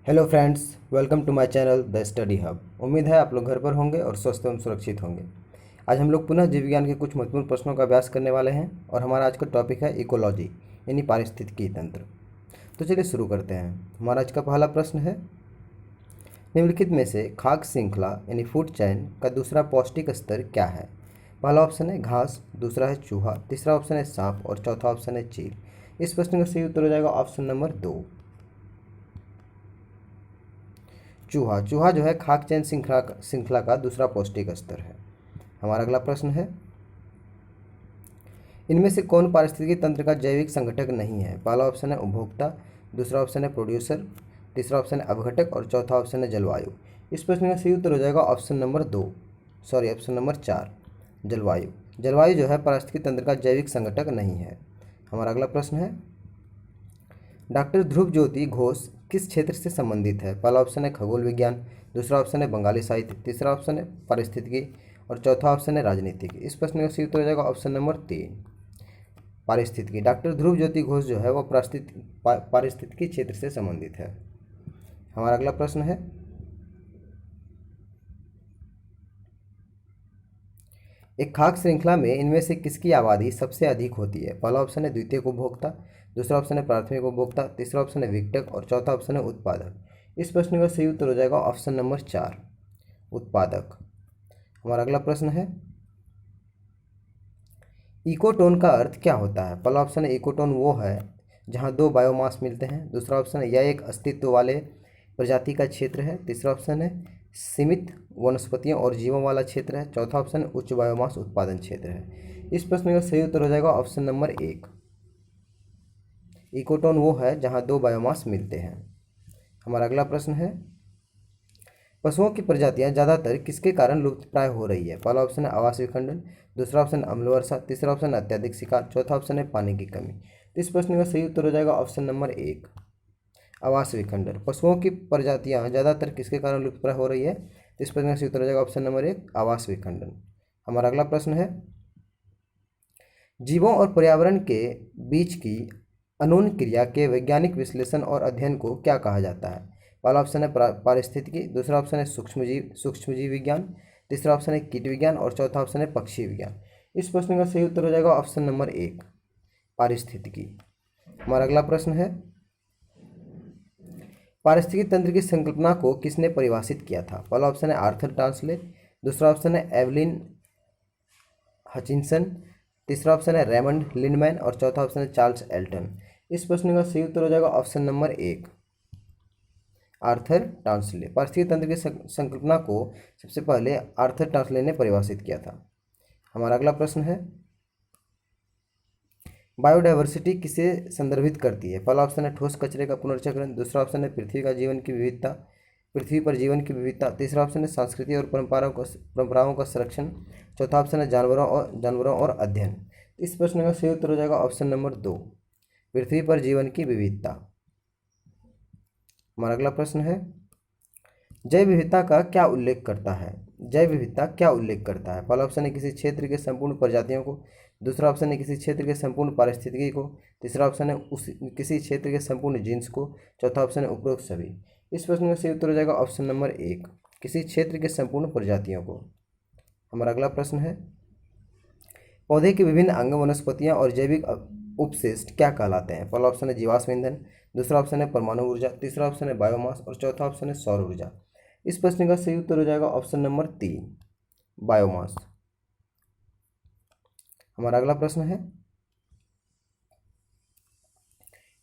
Hello friends, welcome to my channel the study hub. उम्मीद है आप लोग घर पर होंगे और स्वस्थ एवं सुरक्षित होंगे। आज हम लोग पुनः जीव विज्ञान के कुछ महत्वपूर्ण प्रश्नों का अभ्यास करने वाले हैं और हमारा आज का टॉपिक है इकोलॉजी यानी पारिस्थितिकी तंत्र। तो चलिए शुरू करते हैं। हमारा आज का पहला प्रश्न है, निम्नलिखित में से खाद्य श्रृंखला यानी फूड चैन का दूसरा पौष्टिक स्तर क्या है? पहला ऑप्शन है घास, दूसरा है चूहा, तीसरा ऑप्शन है सांप और चौथा ऑप्शन है चील। इस प्रश्न का सही उत्तर हो जाएगा ऑप्शन नंबर 2, चूहा। चूहा जो है खाद्य चैन श्रृंखला का दूसरा पौष्टिक स्तर है। हमारा अगला प्रश्न है, इनमें से कौन पारिस्थितिकी तंत्र का जैविक संगठक नहीं है? पहला ऑप्शन है उपभोक्ता, दूसरा ऑप्शन है प्रोड्यूसर, तीसरा ऑप्शन है अपघटक और चौथा ऑप्शन है जलवायु। इस प्रश्न का सही उत्तर हो जाएगा ऑप्शन नंबर 4, जलवायु। जलवायु जो है पारिस्थितिकी तंत्र का जैविक संगठक नहीं है। हमारा अगला प्रश्न है, डॉक्टर ध्रुव ज्योति घोष किस क्षेत्र से संबंधित है? पहला ऑप्शन है खगोल विज्ञान, दूसरा ऑप्शन है बंगाली साहित्य, तीसरा ऑप्शन है पारिस्थितिकी और चौथा ऑप्शन है राजनीतिक। इस प्रश्न का सही उत्तर हो जाएगा ऑप्शन नंबर 3, पारिस्थितिकी। डॉक्टर ध्रुव ज्योति घोष जो है वह पारिस्थितिकी क्षेत्र से संबंधित है। हमारा अगला प्रश्न है, एक खाद्य श्रृंखला में इनमें से किसकी आबादी सबसे अधिक होती है? पहला ऑप्शन है द्वितीयक उपभोक्ता, दूसरा ऑप्शन है प्राथमिक उपभोक्ता, तीसरा ऑप्शन है विघटक और चौथा ऑप्शन है उत्पादक। इस प्रश्न का सही उत्तर हो जाएगा ऑप्शन नंबर 4, उत्पादक। हमारा अगला प्रश्न है, इकोटोन का अर्थ क्या होता है? पहला ऑप्शन है इकोटोन वो है जहाँ दो बायोमास मिलते हैं, दूसरा ऑप्शन है यह एक अस्तित्व वाले प्रजाति का क्षेत्र है, तीसरा ऑप्शन है सीमित वनस्पतियों और जीवों वाला क्षेत्र है, चौथा ऑप्शन है उच्च बायोमास उत्पादन क्षेत्र है। इस प्रश्न का सही उत्तर हो जाएगा ऑप्शन नंबर 1, इकोटोन वो है जहाँ दो बायोमास मिलते हैं। हमारा अगला प्रश्न है, पशुओं की प्रजातियां ज़्यादातर किसके कारण लुप्तप्राय हो रही है? पहला ऑप्शन है आवास विखंडन, दूसरा ऑप्शन है अम्ल वर्षा, तीसरा ऑप्शन है अत्यधिक शिकार, चौथा ऑप्शन है पानी की कमी। तो इस प्रश्न का सही उत्तर हो जाएगा ऑप्शन नंबर 1, आवास विखंडन। पशुओं की प्रजातियां ज़्यादातर किसके कारण लुप्तप्राय हो रही है? तो इस प्रश्न का सही उत्तर हो जाएगा ऑप्शन नंबर 1, आवास विखंडन। हमारा अगला प्रश्न है, जीवों और पर्यावरण के बीच की अनोन क्रिया के वैज्ञानिक विश्लेषण और अध्ययन को क्या कहा जाता है? पहला ऑप्शन है पारिस्थितिकी, दूसरा ऑप्शन है सूक्ष्मजीव विज्ञान, तीसरा ऑप्शन है कीट विज्ञान और चौथा ऑप्शन है पक्षी विज्ञान। इस प्रश्न का सही उत्तर हो जाएगा ऑप्शन नंबर 1, पारिस्थितिकी। हमारा अगला प्रश्न है, पारिस्थितिकी तंत्र की संकल्पना को किसने परिभाषित किया था? पहला ऑप्शन है आर्थर टांसले, दूसरा ऑप्शन है एवलिन हचिनसन, तीसरा ऑप्शन है रेमंड लिंडमैन और चौथा ऑप्शन है चार्ल्स एल्टन। इस प्रश्न का सही उत्तर हो जाएगा ऑप्शन नंबर 1, आर्थर टांसले। पारिस्थितिकी तंत्र की संकल्पना को सबसे पहले आर्थर टांसले ने परिभाषित किया था। हमारा अगला प्रश्न है, बायोडायवर्सिटी किसे संदर्भित करती है? पहला ऑप्शन है ठोस कचरे का पुनर्चक्रण, दूसरा ऑप्शन है पृथ्वी पर जीवन की विविधता, तीसरा ऑप्शन है संस्कृति और परंपराओं का संरक्षण, चौथा ऑप्शन है जानवरों और अध्ययन। इस प्रश्न का सही उत्तर हो जाएगा ऑप्शन नंबर 2, पृथ्वी पर जीवन की विविधता। हमारा अगला प्रश्न है, जैव विविधता का क्या उल्लेख करता है? जैव विविधता क्या उल्लेख करता है? पहला ऑप्शन है किसी क्षेत्र के संपूर्ण प्रजातियों को, दूसरा ऑप्शन है किसी क्षेत्र के संपूर्ण पारिस्थितिकी को, तीसरा ऑप्शन है किसी क्षेत्र के संपूर्ण जीन्स को, चौथा ऑप्शन है उपरोक्त सभी। इस प्रश्न का सही उत्तर हो जाएगा ऑप्शन नंबर 1, किसी क्षेत्र के संपूर्ण प्रजातियों को। हमारा अगला प्रश्न है, पौधे के विभिन्न अंग, वनस्पतियां और जैविक उपशिष्ट क्या कहलाते हैं? पहला ऑप्शन है जीवाश्म ईंधन, दूसरा ऑप्शन है परमाणु ऊर्जा, तीसरा ऑप्शन है बायोमास और चौथा ऑप्शन है सौर ऊर्जा। इस प्रश्न का सही उत्तर हो जाएगा ऑप्शन नंबर 3, बायोमास। हमारा अगला प्रश्न है,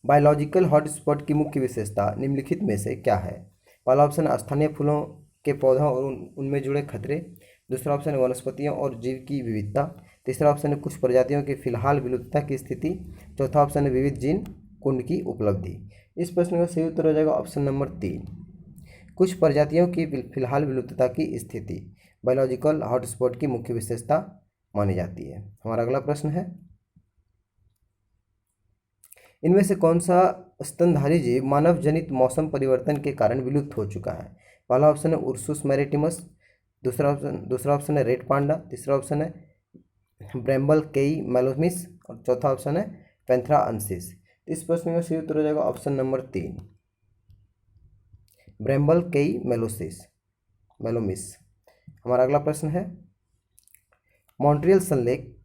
बायोलॉजिकल हॉटस्पॉट की मुख्य विशेषता निम्नलिखित में से क्या है? पहला ऑप्शन है स्थानीय फूलों के पौधों और उनमें जुड़े खतरे, दूसरा ऑप्शन है वनस्पतियों और जीव की विविधता, तीसरा ऑप्शन है कुछ प्रजातियों की फिलहाल विलुप्तता की स्थिति, चौथा ऑप्शन है विविध जीन कुंड की उपलब्धि। इस प्रश्न का सही उत्तर हो जाएगा ऑप्शन नंबर 3, कुछ प्रजातियों की फिलहाल विलुप्तता की स्थिति बायोलॉजिकल हॉटस्पॉट की मुख्य विशेषता मानी जाती है। हमारा अगला प्रश्न है, इनमें से कौन सा स्तनधारी जीव मानव जनित मौसम परिवर्तन के कारण विलुप्त हो चुका है? पहला ऑप्शन है उर्सुस मैरिटिमस, दूसरा ऑप्शन है रेड पांडा, तीसरा ऑप्शन है ब्रैम्बल केई मेलोमिस और चौथा ऑप्शन है पैंथरा अंसिस। इस प्रश्न का सही उत्तर हो जाएगा ऑप्शन नंबर 3, ब्रैम्बल केई मेलोमिस। हमारा अगला प्रश्न है, मॉन्ट्रियल संलेख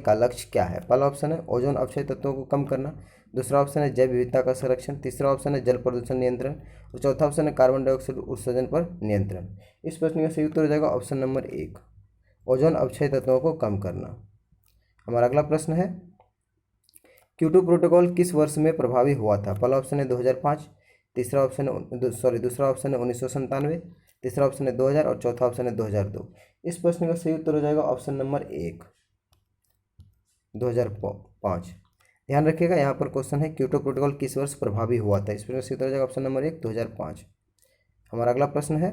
का लक्ष्य क्या है? पहला ऑप्शन है ओजोन अपक्षय तत्वों को कम करना, दूसरा ऑप्शन है जैव विविधता का संरक्षण, तीसरा ऑप्शन है जल प्रदूषण नियंत्रण और चौथा ऑप्शन है कार्बन डाइऑक्साइड उत्सर्जन पर नियंत्रण। इस प्रश्न का सही उत्तर हो जाएगा ऑप्शन नंबर 1, ओजोन अपक्षय तत्वों को कम करना। हमारा अगला प्रश्न है, क्योटो प्रोटोकॉल किस वर्ष में प्रभावी हुआ था? पहला ऑप्शन है 2005, दूसरा ऑप्शन है 1997, तीसरा ऑप्शन है 2000 और चौथा ऑप्शन है 2002। इस प्रश्न का सही उत्तर हो जाएगा ऑप्शन नंबर 1, 2005। ध्यान रखिएगा, यहाँ पर क्वेश्चन है क्योटो प्रोटोकॉल किस वर्ष प्रभावी हुआ था। इस प्रश्न का सही उत्तर हो जाएगा ऑप्शन नंबर 1, 2005। हमारा अगला प्रश्न है,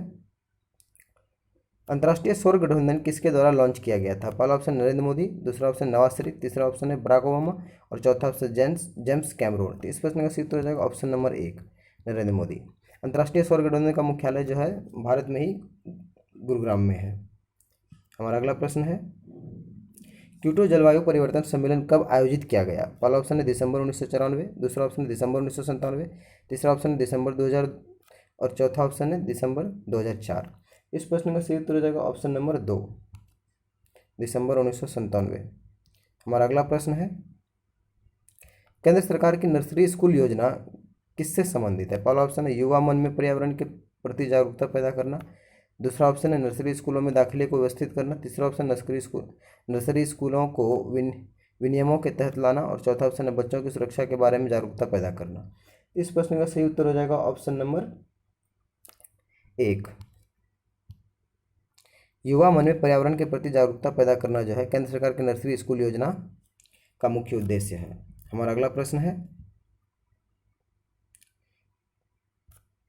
अंतर्राष्ट्रीय सौर गठबंधन किसके द्वारा लॉन्च किया गया था? पहला ऑप्शन नरेंद्र मोदी, दूसरा ऑप्शन नवाज शरीफ, तीसरा ऑप्शन है बराक ओबामा और चौथा ऑप्शन जेम्स कैमरून। तो इस प्रश्न का सही उत्तर हो जाएगा ऑप्शन नंबर 1, नरेंद्र मोदी। अंतर्राष्ट्रीय सौर गठबंधन का मुख्यालय जो है भारत में ही गुरुग्राम में है। हमारा अगला प्रश्न है, क्योटो जलवायु परिवर्तन सम्मेलन कब आयोजित किया गया? पहला ऑप्शन है दिसंबर 1994, दूसरा ऑप्शन है दिसंबर 1997, तीसरा ऑप्शन है दिसंबर 2000 और चौथा ऑप्शन है दिसंबर 2004। इस प्रश्न का सही उत्तर हो जाएगा ऑप्शन नंबर 2, दिसंबर 1997। हमारा अगला प्रश्न है, केंद्र सरकार की नर्सरी स्कूल योजना किससे संबंधित है? पहला ऑप्शन है युवा मन में पर्यावरण के प्रति जागरूकता पैदा करना, दूसरा ऑप्शन है नर्सरी स्कूलों में दाखिले को व्यवस्थित करना, तीसरा ऑप्शन नर्सरी स्कूलों को विनियमों के तहत लाना और चौथा ऑप्शन है बच्चों की सुरक्षा के बारे में जागरूकता पैदा करना। इस प्रश्न का सही उत्तर हो जाएगा ऑप्शन नंबर 1, युवा मन में पर्यावरण के प्रति जागरूकता पैदा करना जो है केंद्र सरकार की नर्सरी स्कूल योजना का मुख्य उद्देश्य है। हमारा अगला प्रश्न है,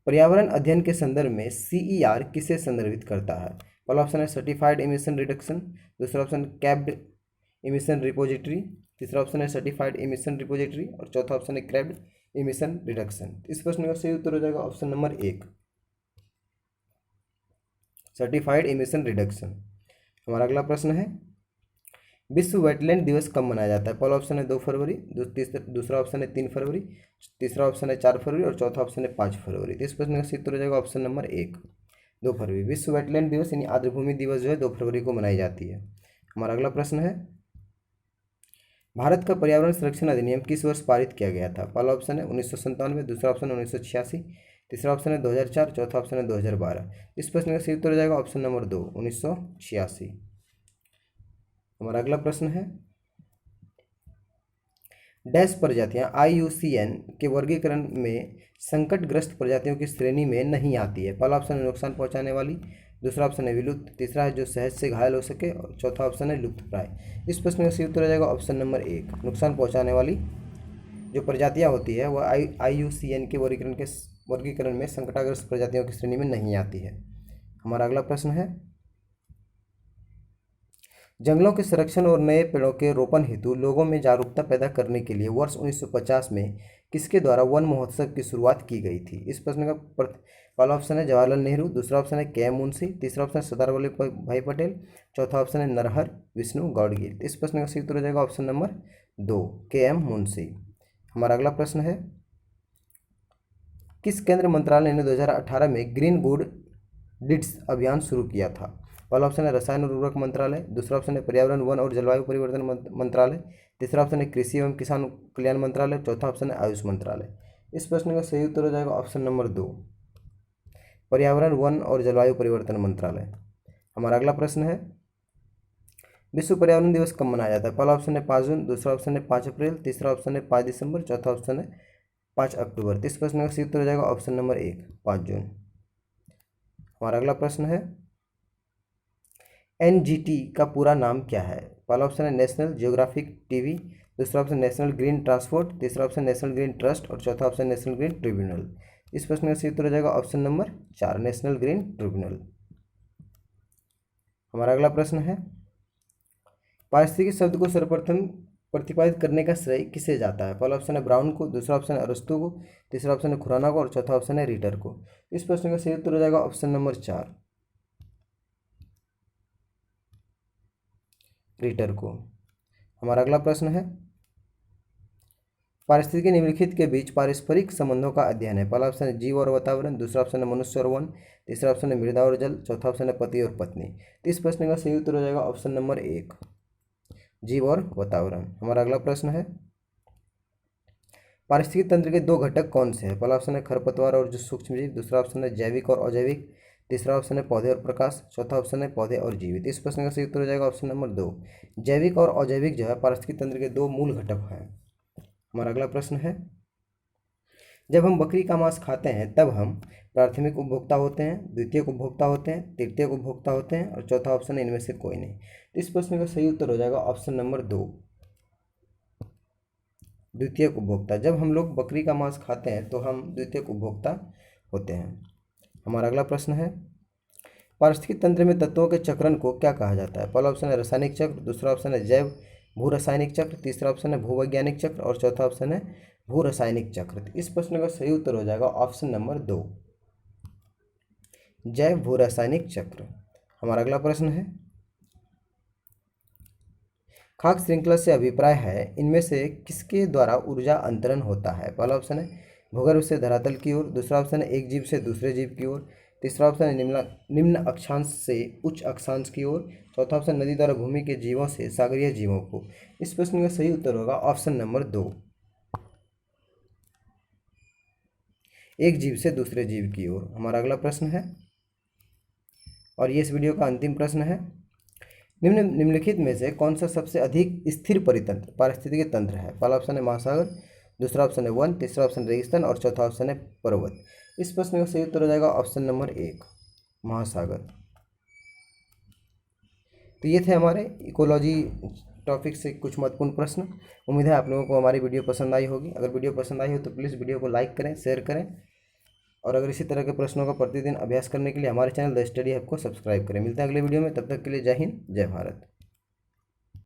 पर्यावरण अध्ययन के संदर्भ में CER किसे संदर्भित करता है? पहला ऑप्शन है सर्टिफाइड इमिशन रिडक्शन, दूसरा ऑप्शन कैप्ड इमिशन रिपोजिटरी, तीसरा ऑप्शन है सर्टिफाइड इमिशन रिपोजिटरी और चौथा ऑप्शन है कैप्ड इमिशन रिडक्शन। इस प्रश्न का सही उत्तर हो जाएगा option number 1, certified emission reduction. हमारा अगला प्रश्न है, विश्व वेटलैंड दिवस कब मनाया जाता है? पहला ऑप्शन है 2 फरवरी, दूसरा ऑप्शन है 3 फरवरी, तीसरा ऑप्शन है 4 फरवरी और चौथा ऑप्शन है 5 फरवरी। तो इस प्रश्न का सही उत्तर हो जाएगा ऑप्शन नंबर 1, 2 फरवरी। विश्व वेटलैंड दिवस यानी आर्द्रभूमि दिवस जो है 2 फरवरी को मनाई जाती है। हमारा अगला प्रश्न है, भारत का पर्यावरण संरक्षण अधिनियम किस वर्ष पारित किया गया था? पहला ऑप्शन है 1997, दूसरा ऑप्शन है 1986, तीसरा ऑप्शन है 2004, चौथा ऑप्शन है 2012। इस प्रश्न का सही उत्तर हो जाएगा ऑप्शन नंबर 2, 1986। हमारा अगला प्रश्न है, डैश प्रजातियां IUCN के वर्गीकरण में संकटग्रस्त प्रजातियों की श्रेणी में नहीं आती है। पहला ऑप्शन है नुकसान पहुंचाने वाली, दूसरा ऑप्शन है विलुप्त, तीसरा है जो सहज से घायल हो सके और चौथा ऑप्शन है लुप्त प्राय। इस प्रश्न का सही उत्तर हो जाएगा ऑप्शन नंबर 1, नुकसान पहुंचाने वाली जो प्रजातियां होती है वह IUCN के वर्गीकरण में संकटग्रस्त प्रजातियों की श्रेणी में नहीं आती है। हमारा अगला प्रश्न है, जंगलों के संरक्षण और नए पेड़ों के रोपण हेतु लोगों में जागरूकता पैदा करने के लिए वर्ष 1950 में किसके द्वारा वन महोत्सव की शुरुआत की गई थी? इस प्रश्न का पहला ऑप्शन है जवाहरलाल नेहरू, दूसरा ऑप्शन है KM मुंशी, तीसरा ऑप्शन है सरदार वल्लभ भाई पटेल, चौथा ऑप्शन है नरहर विष्णु गौडगिल। इस प्रश्न का सही उत्तर हो जाएगा ऑप्शन नंबर 2, KM मुंशी। हमारा अगला प्रश्न है, किस केंद्र मंत्रालय ने 2018 में ग्रीन गुड डीड्स अभियान शुरू किया था? पहला ऑप्शन है रसायन और उर्वरक मंत्रालय, दूसरा ऑप्शन है पर्यावरण वन और जलवायु परिवर्तन मंत्रालय, तीसरा ऑप्शन है कृषि एवं किसान कल्याण मंत्रालय, चौथा ऑप्शन है आयुष मंत्रालय। इस प्रश्न का सही उत्तर हो जाएगा ऑप्शन नंबर 2, पर्यावरण वन और जलवायु परिवर्तन मंत्रालय। हमारा अगला प्रश्न है, विश्व पर्यावरण दिवस कब मनाया जाता है? पहला ऑप्शन है 5 जून, दूसरा ऑप्शन है 5 अप्रैल, तीसरा ऑप्शन है 5 दिसंबर, चौथा ऑप्शन है 5 अक्टूबर। इस प्रश्न का सही उत्तर हो जाएगा ऑप्शन नंबर 1, 5 जून। हमारा अगला प्रश्न है, NGT का पूरा नाम क्या है? पहला ऑप्शन है नेशनल जियोग्राफिक टीवी, दूसरा ऑप्शन नेशनल ग्रीन ट्रांसपोर्ट, तीसरा ऑप्शन नेशनल ग्रीन ट्रस्ट और चौथा ऑप्शन नेशनल ग्रीन ट्रिब्यूनल। इस प्रश्न का सही उत्तर हो जाएगा option number 4, national green tribunal. हमारा अगला प्रश्न है, पारिस्थितिकी शब्द को सर्वप्रथम प्रतिपादित करने का श्रेय किसे जाता है? पहला ऑप्शन है ब्राउन को, दूसरा ऑप्शन है अरस्तु को, तीसरा ऑप्शन है खुराना को और चौथा ऑप्शन है रीटर को। इस प्रश्न का सही उत्तर हो जाएगा ऑप्शन नंबर 4, रीटर को। हमारा अगला प्रश्न है, पारिस्थितिकी निम्नलिखित के बीच पारस्परिक संबंधों का अध्ययन है। पहला ऑप्शन है जीव और वातावरण, दूसरा ऑप्शन है मनुष्य और वन, तीसरा ऑप्शन है मृदा और जल, चौथा ऑप्शन है पति और पत्नी। तो इस प्रश्न का सही उत्तर हो जाएगा ऑप्शन नंबर 1, जीव और वातावरण। हमारा अगला प्रश्न है पारिस्थितिकी तंत्र के दो घटक कौन से हैं। पहला ऑप्शन है खरपतवार और जो सूक्ष्मजीव, दूसरा ऑप्शन है जैविक और अजैविक, तीसरा ऑप्शन है पौधे और प्रकाश, चौथा ऑप्शन है पौधे और जीवित। इस प्रश्न का सही उत्तर हो जाएगा ऑप्शन नंबर 2, जैविक और अजैविक जो है पारिस्थितिकी तंत्र के दो मूल घटक हैं। हमारा अगला प्रश्न है जब हम बकरी का मांस खाते हैं तब हम प्राथमिक उपभोक्ता होते हैं, द्वितीयक उपभोक्ता होते हैं, तृतीयक उपभोक्ता होते हैं, और चौथा ऑप्शन है इनमें से कोई नहीं। तो इस प्रश्न का सही उत्तर हो जाएगा ऑप्शन नंबर 2, द्वितीयक उपभोक्ता। जब हम लोग बकरी का मांस खाते हैं तो हम द्वितीयक उपभोक्ता होते हैं। हमारा अगला प्रश्न है पारिस्थितिकी तंत्र में तत्वों के चक्रण को क्या कहा जाता है। पहला ऑप्शन है रासायनिक चक्र, दूसरा ऑप्शन है जैव भू रासायनिक चक्र, तीसरा ऑप्शन है भूवैज्ञानिक चक्र, और चौथा ऑप्शन है भू रासायनिक चक्र। इस प्रश्न का सही उत्तर हो जाएगा ऑप्शन नंबर 2, जैव भू रासायनिक चक्र। हमारा अगला प्रश्न है खाद्य श्रृंखला से अभिप्राय है इनमें से किसके द्वारा ऊर्जा अंतरण होता है। पहला ऑप्शन है भूगर्भ से धरातल की ओर, दूसरा ऑप्शन है एक जीव से दूसरे जीव की ओर, तीसरा ऑप्शन है निम्न अक्षांश से उच्च अक्षांश की ओर, चौथा ऑप्शन नदी द्वारा भूमि के जीवों से सागरीय जीवों को। इस प्रश्न का सही उत्तर होगा ऑप्शन नंबर 2, एक जीव से दूसरे जीव की ओर। हमारा अगला प्रश्न है और ये इस वीडियो का अंतिम प्रश्न है निम्नलिखित में से कौन सा सबसे अधिक स्थिर परितंत्र पारिस्थितिकी तंत्र है। पहला ऑप्शन है महासागर, दूसरा ऑप्शन है वन, तीसरा ऑप्शन रेगिस्तान, और चौथा ऑप्शन है पर्वत। इस प्रश्न का सही उत्तर हो जाएगा ऑप्शन नंबर 1, महासागर। तो ये थे हमारे इकोलॉजी टॉपिक से कुछ महत्वपूर्ण प्रश्न। उम्मीद है आप लोगों को हमारी वीडियो पसंद आई होगी। अगर वीडियो पसंद आई हो तो प्लीज़ वीडियो को लाइक करें, शेयर करें, और अगर इसी तरह के प्रश्नों का प्रतिदिन अभ्यास करने के लिए हमारे चैनल द स्टडी हब को सब्सक्राइब करें। मिलते हैं अगले वीडियो में, तब तक के लिए जय हिंद, जय भारत।